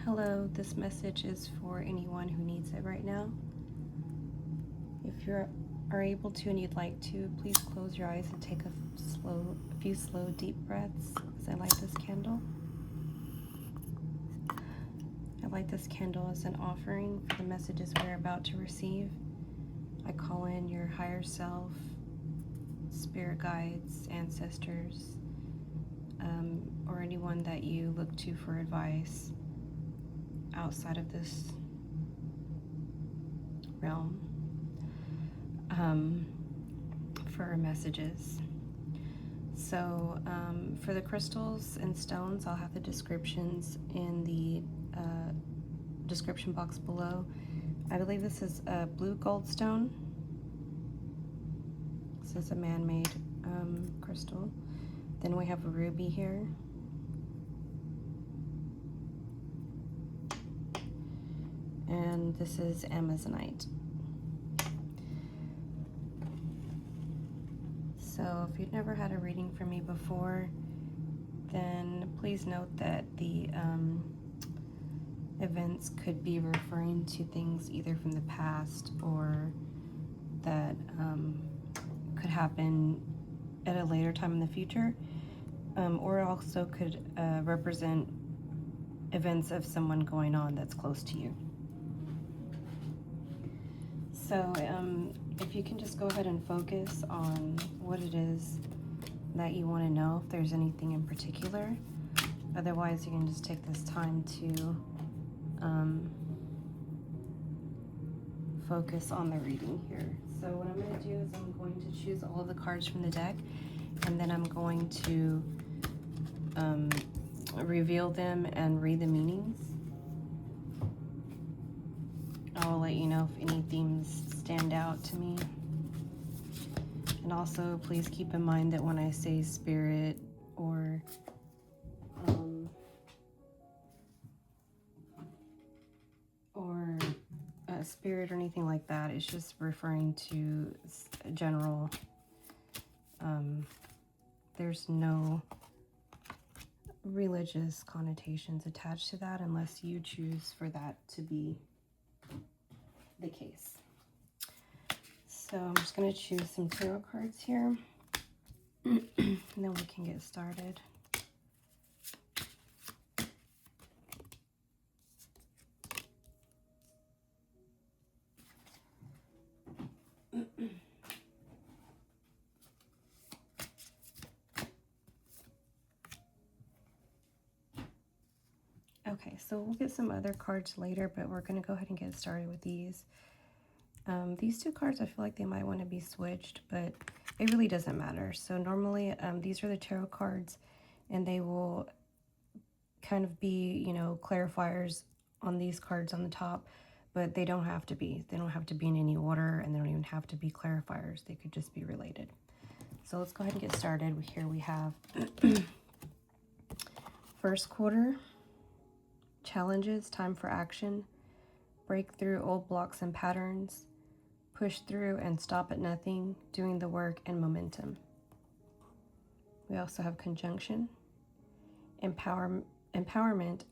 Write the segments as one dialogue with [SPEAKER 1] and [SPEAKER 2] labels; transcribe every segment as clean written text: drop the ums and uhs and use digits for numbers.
[SPEAKER 1] Hello, this message is for anyone who needs it right now. If you are able to and you'd like to, please close your eyes and take a few slow, deep breaths as I light this candle. I light this candle as an offering for the messages we're about to receive. I call in your higher self, spirit guides, ancestors, or anyone that you look to for advice outside of this realm for messages. So for the crystals and stones, I'll have the descriptions in the description box below. I believe this is a blue goldstone. This is a man-made crystal. Then we have a ruby here. And this is amazonite. So if you've never had a reading from me before, then please note that the events could be referring to things either from the past or that could happen at a later time in the future, or it also could represent events of someone going on that's close to you. So if you can just go ahead and focus on what it is that you want to know, if there's anything in particular. Otherwise, you can just take this time to focus on the reading here. So what I'm going to do is I'm going to choose all of the cards from the deck, and then I'm going to reveal them and read the meanings. I'll let you know if any themes stand out to me. And also, please keep in mind that when I say spirit or spirit or anything like that, it's just referring to general. There's no religious connotations attached to that unless you choose for that to be the case. So I'm just going to choose some tarot cards here, and then we can get started. Okay, so we'll get some other cards later, but we're going to go ahead and get started with these. These two cards, I feel like they might want to be switched, but it really doesn't matter. So normally these are the tarot cards, and they will kind of be, clarifiers on these cards on the top, but they don't have to be. They don't have to be in any order, and they don't even have to be clarifiers. They could just be related. So let's go ahead and get started. Here we have first quarter, challenges, time for action, break through old blocks and patterns, push through and stop at nothing, doing the work, and momentum. We also have conjunction, empowerment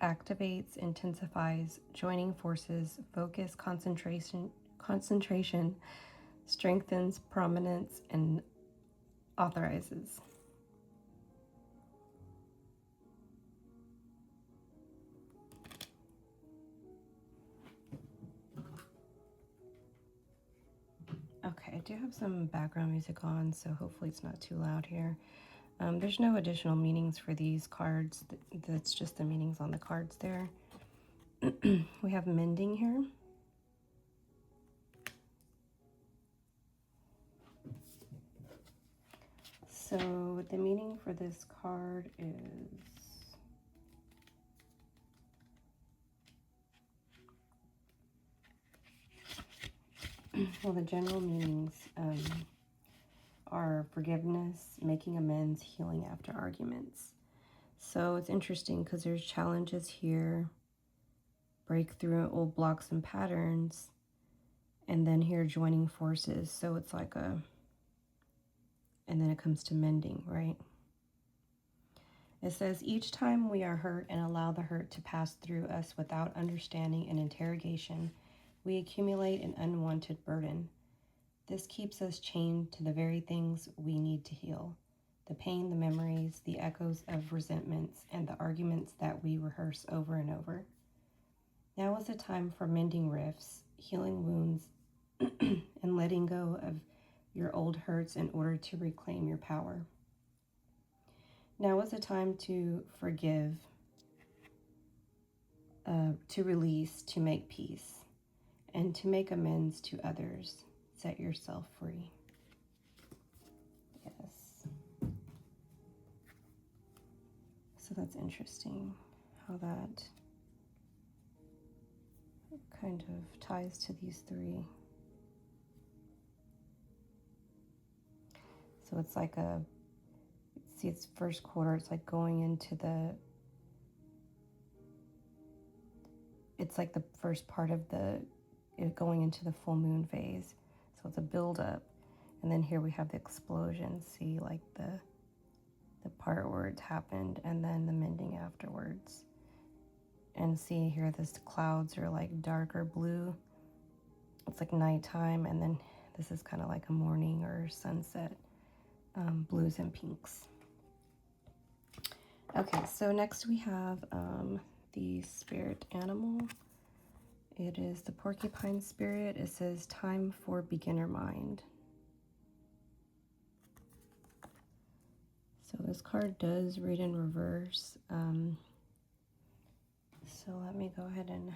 [SPEAKER 1] activates, intensifies, joining forces, focus, concentration, strengthens, prominence, and authorizes. Okay, I do have some background music on, so hopefully it's not too loud here. There's no additional meanings for these cards. That's just the meanings on the cards there. We have mending here. So the meaning for this card is well, the general meanings are forgiveness, making amends, healing after arguments. So it's interesting because there's challenges here, break through old blocks and patterns, and then here joining forces. So it's like and then it comes to mending, right? It says, each time we are hurt and allow the hurt to pass through us without understanding and interrogation, we accumulate an unwanted burden. This keeps us chained to the very things we need to heal. The pain, the memories, the echoes of resentments, and the arguments that we rehearse over and over. Now is the time for mending rifts, healing wounds, and letting go of your old hurts in order to reclaim your power. Now is the time to forgive, to release, to make peace, and to make amends to others. Set yourself free. Yes. So that's interesting how that kind of ties to these three. So it's like see, it's first quarter, it's like going into it's like the first part of going into the full moon phase. So it's a build up. And then here we have the explosion. See, like the part where it's happened, and then the mending afterwards. And see here, the clouds are like darker blue. It's like nighttime, and then this is kind of like a morning or sunset, blues and pinks. Okay, so next we have the spirit animal. It is the porcupine spirit. It says, time for beginner mind. So this card does read in reverse. So let me go ahead and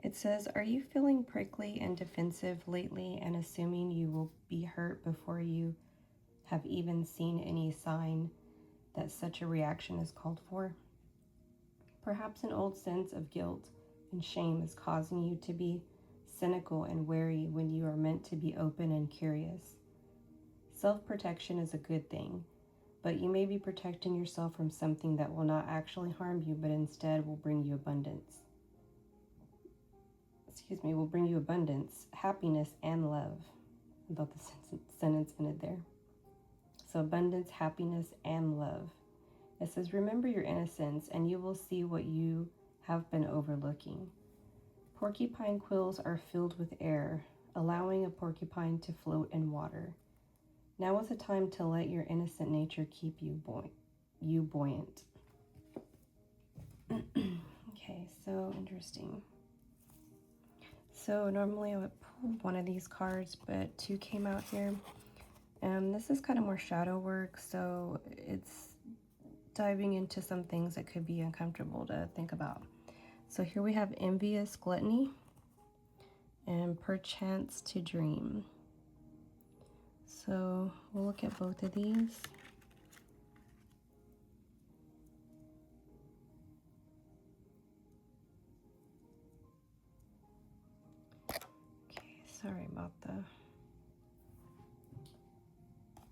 [SPEAKER 1] it says, are you feeling prickly and defensive lately and assuming you will be hurt before you have even seen any sign that such a reaction is called for? Perhaps an old sense of guilt and shame is causing you to be cynical and wary when you are meant to be open and curious. Self-protection is a good thing, but you may be protecting yourself from something that will not actually harm you, but instead will bring you abundance. Will bring you abundance, happiness, and love. I thought the sentence ended there. So abundance, happiness, and love. It says, remember your innocence, and you will see what you have been overlooking. Porcupine quills are filled with air, allowing a porcupine to float in water. Now is the time to let your innocent nature keep you buoyant. Okay, so interesting. So normally I would pull one of these cards, but two came out here. This is kind of more shadow work, so it's diving into some things that could be uncomfortable to think about. So here we have envious gluttony and perchance to dream. So we'll look at both of these. Okay, sorry about the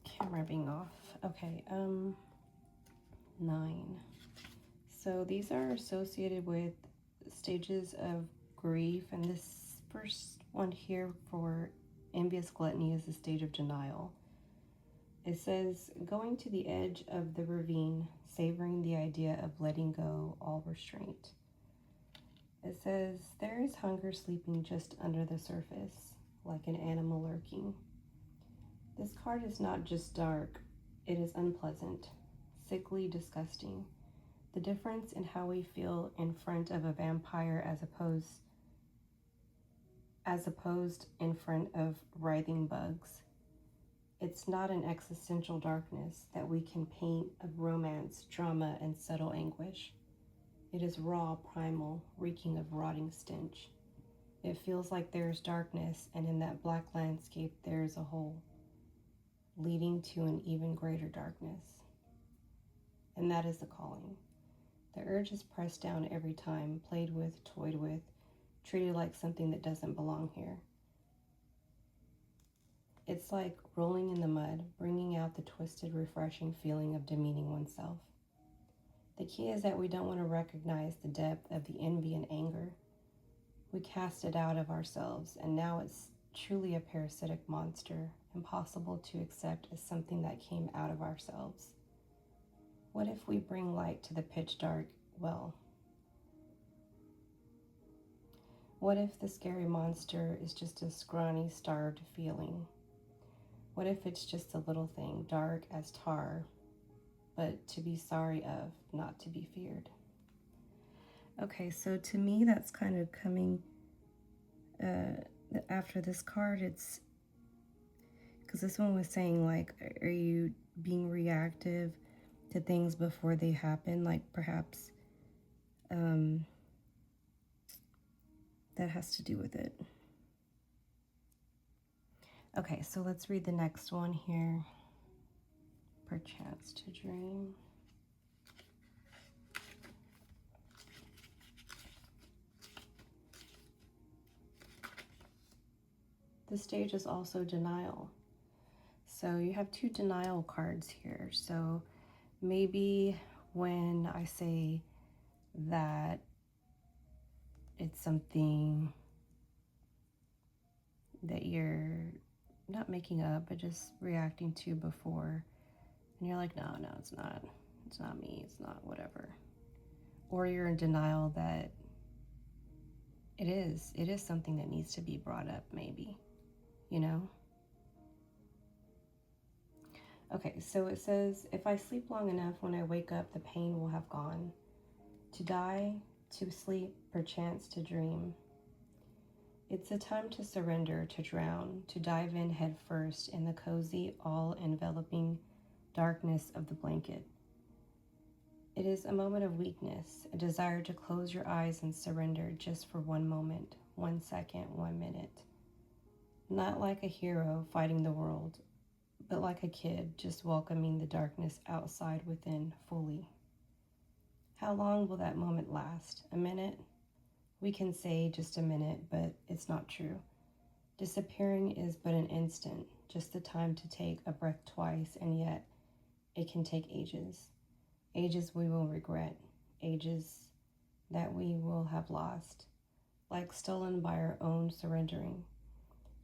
[SPEAKER 1] camera being off. Okay, 9. So these are associated with stages of grief, and this first one here for envious gluttony is the stage of denial. It says, going to the edge of the ravine, savoring the idea of letting go all restraint. It says, there is hunger sleeping just under the surface, like an animal lurking. This card is not just dark, it is unpleasant, sickly, disgusting. The difference in how we feel in front of a vampire as opposed in front of writhing bugs. It's not an existential darkness that we can paint of romance, drama, and subtle anguish. It is raw, primal, reeking of rotting stench. It feels like there is darkness, and in that black landscape there is a hole, leading to an even greater darkness. And that is the calling. The urge is pressed down every time, played with, toyed with, treated like something that doesn't belong here. It's like rolling in the mud, bringing out the twisted, refreshing feeling of demeaning oneself. The key is that we don't want to recognize the depth of the envy and anger. We cast it out of ourselves, and now it's truly a parasitic monster, impossible to accept as something that came out of ourselves. What if we bring light to the pitch dark well? What if the scary monster is just a scrawny, starved feeling? What if it's just a little thing, dark as tar, but to be sorry of, not to be feared? Okay, so to me, that's kind of coming after this card. It's because this one was saying, like, are you being reactive to things before they happen? Like, perhaps that has to do with it. Okay, so let's read the next one here. Perchance to dream. The stage is also denial. So you have two denial cards here. So maybe when I say that it's something that you're not making up, but just reacting to before, and you're like, no, it's not me, it's not whatever. Or you're in denial that it is something that needs to be brought up, maybe, you know? Okay, so it says, if I sleep long enough, when I wake up, the pain will have gone. To die, to sleep, perchance to dream. It's a time to surrender, to drown, to dive in head first in the cozy, all-enveloping darkness of the blanket. It is a moment of weakness, a desire to close your eyes and surrender just for 1 moment, 1 second, 1 minute. Not like a hero fighting the world, but like a kid just welcoming the darkness outside within fully. How long will that moment last? A minute? We can say just a minute, but it's not true. Disappearing is but an instant, just the time to take a breath twice, and yet it can take ages. Ages we will regret, ages that we will have lost, like stolen by our own surrendering.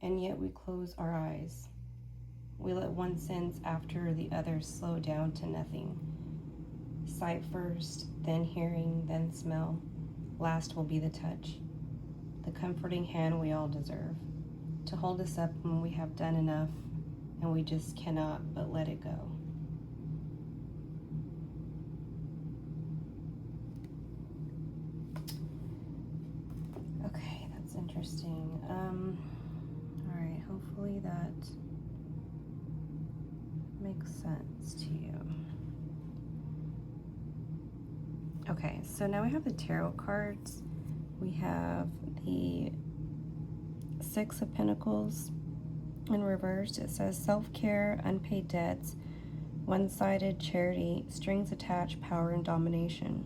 [SPEAKER 1] And yet we close our eyes. We let one sense after the other slow down to nothing. Sight first, then hearing, then smell. Last will be the touch, the comforting hand we all deserve, to hold us up when we have done enough and we just cannot but let it go. Okay, that's interesting. All right, hopefully that makes sense to you. Okay, so now we have the tarot cards. We have the Six of Pentacles in reverse. It says self-care, unpaid debts, one-sided charity, strings attached, power and domination.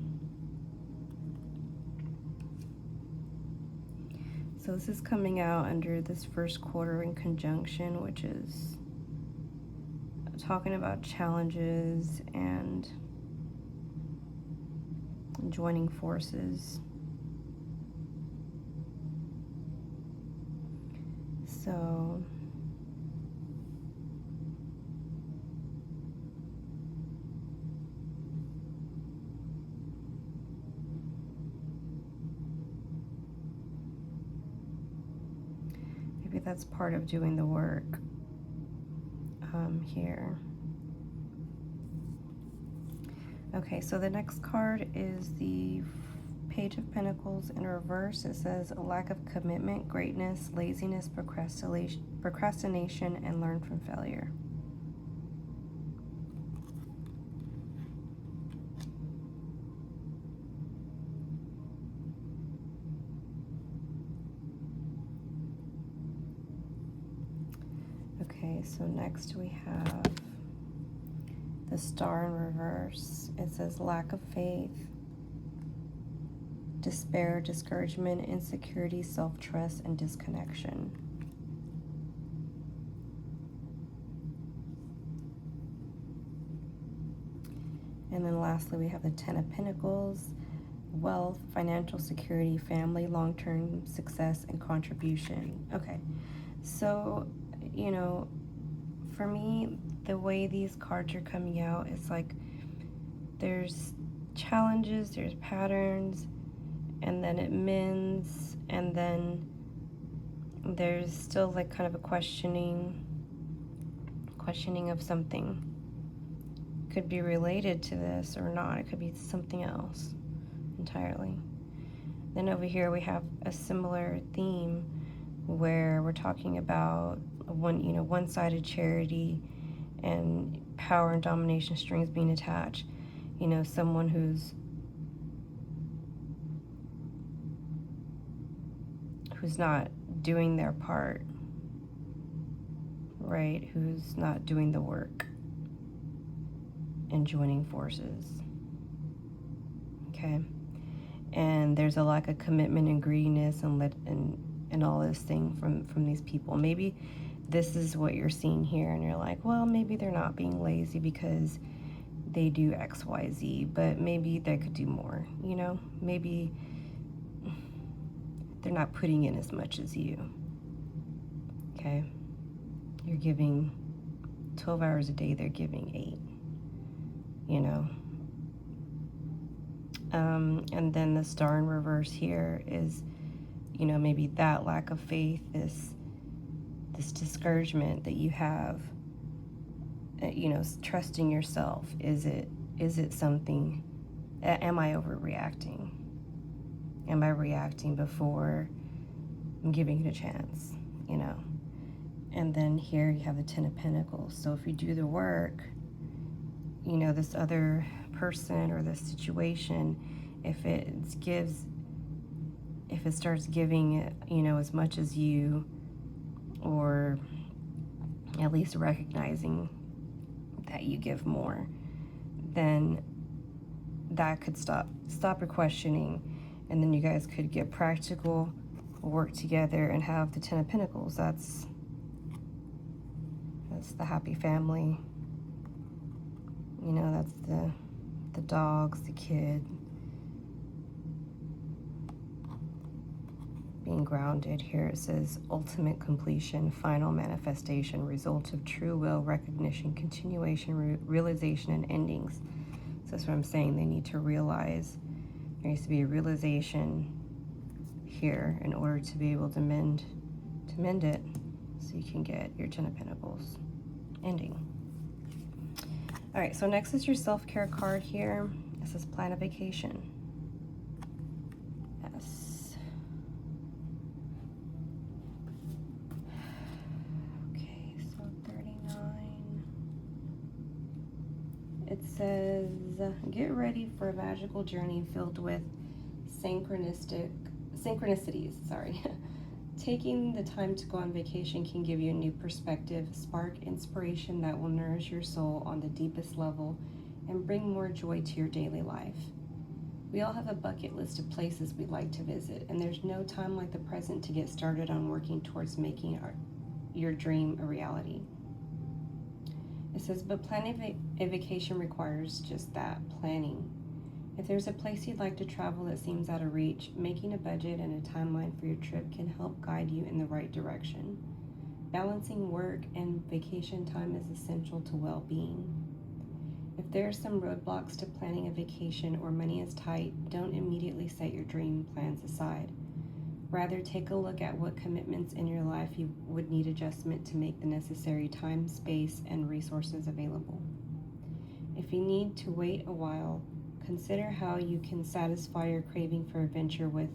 [SPEAKER 1] So this is coming out under this first quarter in conjunction, which is talking about challenges and joining forces. So maybe that's part of doing the work here. Okay, so the next card is the Page of Pentacles in reverse. It says a lack of commitment, greatness, laziness, procrastination, and learn from failure. Okay, so next we have the Star in reverse. It says lack of faith, despair, discouragement, insecurity, self-trust, and disconnection. And then lastly, we have the Ten of Pentacles. wealth, financial security, family, long-term success, and contribution. Okay, so, you know, for me, the way these cards are coming out, it's like there's challenges, there's patterns, and then it mends, and then there's still like kind of a questioning of something. Could be related to this or not. It could be something else entirely. Then over here we have a similar theme where we're talking about one-sided charity and power and domination strings being attached. Someone who's not doing their part, right? Who's not doing the work and joining forces. Okay. And there's a lack of commitment and greediness and all this thing from these people. Maybe this is what you're seeing here, and you're like, well, maybe they're not being lazy because they do X, Y, Z, but maybe they could do more, Maybe they're not putting in as much as you, okay? You're giving 12 hours a day, they're giving 8, And then the star in reverse here is, maybe that lack of faith, this discouragement that you have, trusting yourself. Is it something, am I overreacting? Am I reacting before I'm giving it a chance, And then here you have the 10 of Pentacles. So if you do the work, this other person or this situation, if it starts giving, as much as you, or at least recognizing that you give more, then that could stop your questioning, and then you guys could get practical, work together, and have the 10 of Pentacles. That's the happy family. That's the dogs, the kid, being grounded. Here it says ultimate completion, final manifestation, result of true will, recognition, continuation, realization, and endings. So that's what I'm saying. They need to realize. There needs to be a realization here in order to be able to mend it, so you can get your 10 of Pentacles ending. All right, so next is your self-care card here. It says plan a vacation. Yes. Okay, so 39. It says, get ready for a magical journey filled with synchronicities. Taking the time to go on vacation can give you a new perspective, spark inspiration that will nourish your soul on the deepest level, and bring more joy to your daily life. We all have a bucket list of places we'd like to visit, and there's no time like the present to get started on working towards making your dream a reality. It says, but planning a vacation requires just that, planning. If there's a place you'd like to travel that seems out of reach, making a budget and a timeline for your trip can help guide you in the right direction. Balancing work and vacation time is essential to well-being. If there are some roadblocks to planning a vacation or money is tight, don't immediately set your dream plans aside. Rather, take a look at what commitments in your life you would need adjustment to make the necessary time, space, and resources available. If you need to wait a while, consider how you can satisfy your craving for adventure with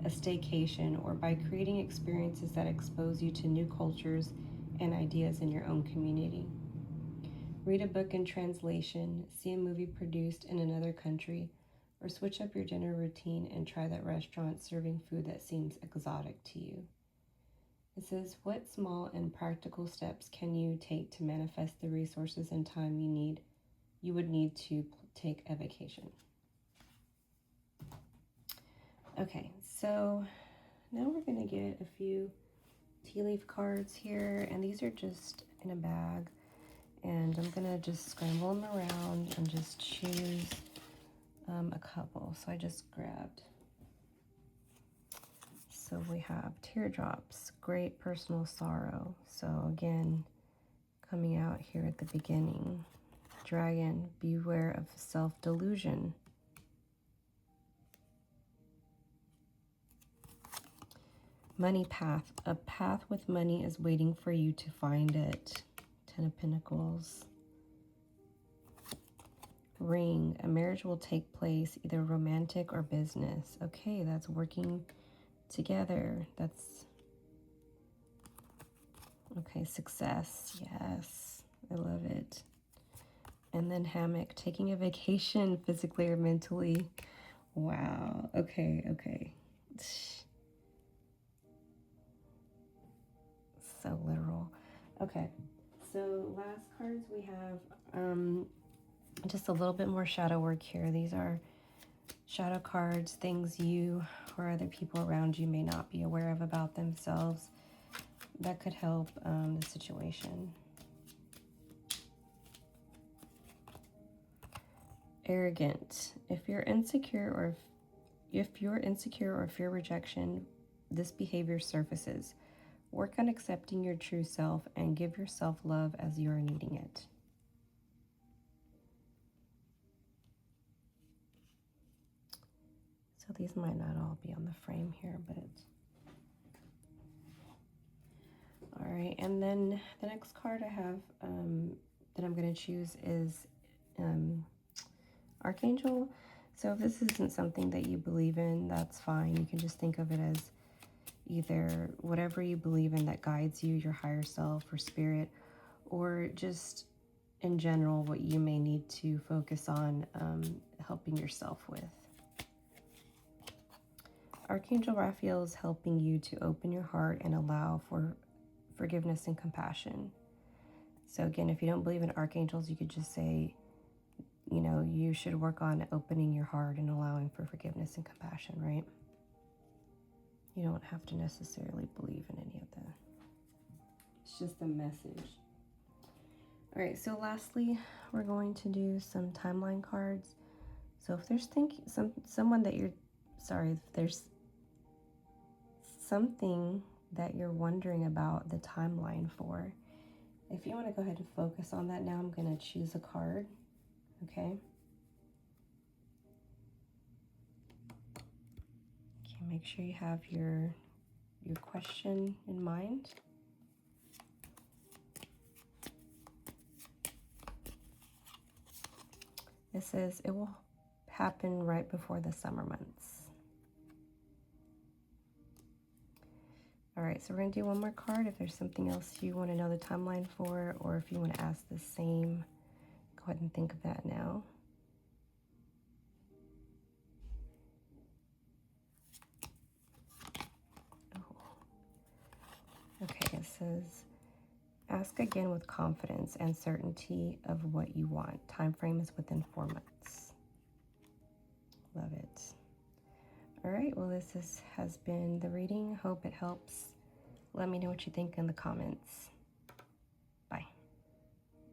[SPEAKER 1] a staycation, or by creating experiences that expose you to new cultures and ideas in your own community. Read a book in translation, see a movie produced in another country, or switch up your dinner routine and try that restaurant serving food that seems exotic to you. It says, what small and practical steps can you take to manifest the resources and time you would need to take a vacation? Okay, so now we're going to get a few tea leaf cards here, and these are just in a bag, and I'm going to just scramble them around and just choose a couple. So I just grabbed. So we have teardrops, great personal sorrow. So again, coming out here at the beginning. Dragon, beware of self-delusion. Money path, a path with money is waiting for you to find it. Ten of Pentacles. Ring, a marriage will take place, either romantic or business. Okay, that's working together. That's okay. Success, yes, I love it. And then hammock, taking a vacation physically or mentally. Wow, okay, okay. So literal. Okay, so last cards we have just a little bit more shadow work here. These are shadow cards, things you or other people around you may not be aware of about themselves that could help the situation. Arrogant. If you're insecure or fear rejection, this behavior surfaces. Work on accepting your true self and give yourself love as you are needing it. So these might not all be on the frame here, but all right. And then the next card I have that I'm going to choose is Archangel. So if this isn't something that you believe in, that's fine. You can just think of it as either whatever you believe in that guides you, your higher self or spirit, or just in general what you may need to focus on helping yourself with. Archangel Raphael is helping you to open your heart and allow for forgiveness and compassion. So again, if you don't believe in archangels, you could just say, you know, you should work on opening your heart and allowing for forgiveness and compassion, right? You don't have to necessarily believe in any of that. It's just a message. All right, so lastly, we're going to do some timeline cards. So if there's someone that you're, sorry, if there's something that you're wondering about the timeline for, if you want to go ahead and focus on that now, I'm going to choose a card, okay? Okay, make sure you have your question in mind. It says it will happen right before the summer months. All right, so we're going to do one more card. If there's something else you want to know the timeline for, or if you want to ask the same, go ahead and think of that now. Oh. Okay, it says, ask again with confidence and certainty of what you want. Time frame is within 4 months. Love it. All right, well, this has been the reading. Hope it helps. Let me know what you think in the comments.